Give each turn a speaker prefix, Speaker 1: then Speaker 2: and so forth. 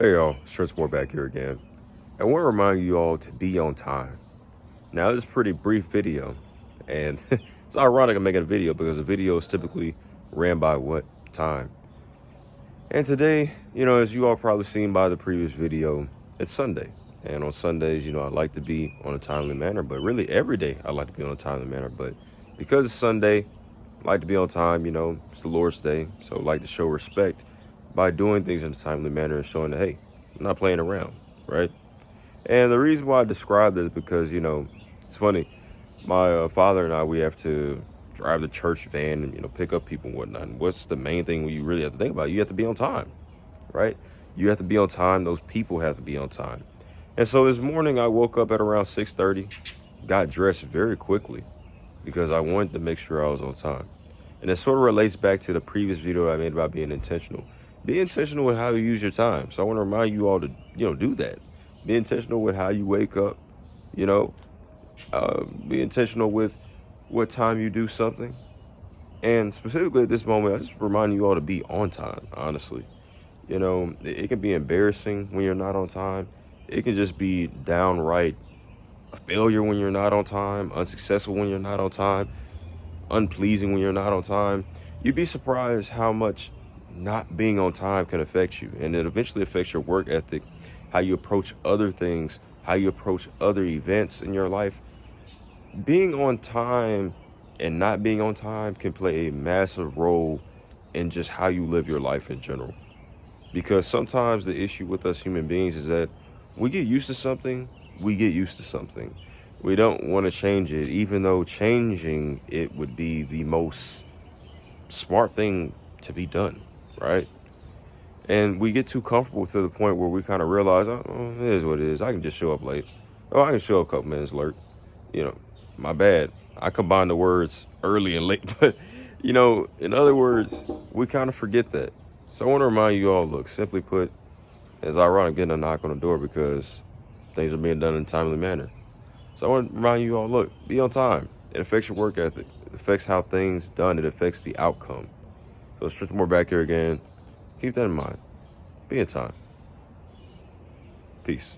Speaker 1: Hey y'all, More back here again. I want to remind you all to be on time. Now this is a pretty brief video, and it's ironic I'm making a video because a video is typically ran by what time. And today, as you all probably seen by the previous video, it's Sunday. And on Sundays, I like to be on a timely manner, but really every day I like to be on a timely manner. But because it's Sunday, I like to be on time, it's the Lord's Day. So I like to show respect by doing things in a timely manner and showing that, hey, I'm not playing around, right? And the reason why I describe this is because, it's funny. My father and I, we have to drive the church van and, pick up people and whatnot. And what's the main thing you really have to think about? You have to be on time, right? You have to be on time. Those people have to be on time. And so this morning I woke up at around 6:30, got dressed very quickly because I wanted to make sure I was on time. And it sort of relates back to the previous video I made about being intentional. Be intentional with how you use your time. So I want to remind you all to, do that. Be intentional with how you wake up, be intentional with what time you do something. And specifically at this moment, I just remind you all to be on time, honestly. It can be embarrassing when you're not on time. It can just be downright a failure when you're not on time, unsuccessful when you're not on time, unpleasing when you're not on time. You'd be surprised how much not being on time can affect you. And it eventually affects your work ethic, how you approach other things, how you approach other events in your life. Being on time and not being on time can play a massive role in just how you live your life in general. Because sometimes the issue with us human beings is that we get used to something, We don't want to change it, even though changing it would be the most smart thing to be done, right? And we get too comfortable to the point where we kind of realize, oh, it is what it is. I can just show up late. Oh, I can show up a couple minutes late. My bad. I combine the words early and late, but in other words, we kind of forget that. So I want to remind you all, look, simply put, it's ironic getting a knock on the door because things are being done in a timely manner. So I want to remind you all, look, be on time. It affects your work ethic. It affects how things done. It affects the outcome. So More back here again. Keep that in mind. Be in time. Peace.